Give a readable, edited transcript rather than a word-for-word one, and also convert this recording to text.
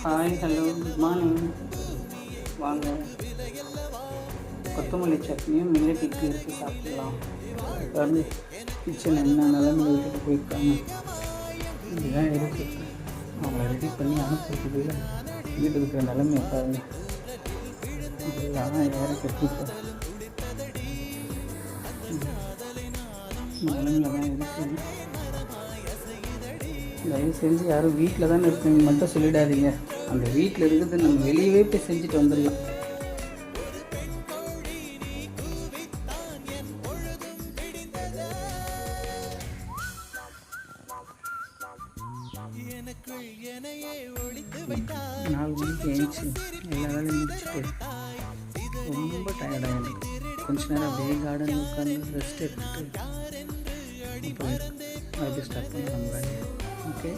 Hi, hello, good morning. வாங்க, கொத்தமல்லி சட்னியும் மில்லட் இட்லி எடுத்து சாப்பிடலாம். பாருங்க, கிச்சன் என்ன நிலமையில விட்டுட்டு போயிருக்காங்க. இதுதான் இருக்குது. அவங்கள ரெடி பண்ணி அனுப்புறதுக்குள்ள வீட்டு இருக்கிற நிலைமையை பாருங்க. இதெல்லாம் யாருக்கு எப்படி நிலமையில தான் இருக்குது. தயவு செஞ்சு யாரும் வீட்டில் தானே இருக்குங்க மட்டும் சொல்லிடாதீங்க. அந்த வீட்டில் இருக்கிறது நம்ம வெளியவே போய் செஞ்சுட்டு வந்துடலாம். நாலு மணிக்கு எழுந்துச்சு எல்லா வேலையும் முடிச்சுட்டு ரொம்ப டயர்டாக எனக்கு கொஞ்ச நேரம் அப்படியே கார்டன் உட்காந்து ரெஸ்ட் எடுத்துகிட்டு அப்புறம் மறுபடியும் ஸ்டார்ட் பண்ணலாம் வேலையை. ஓகே.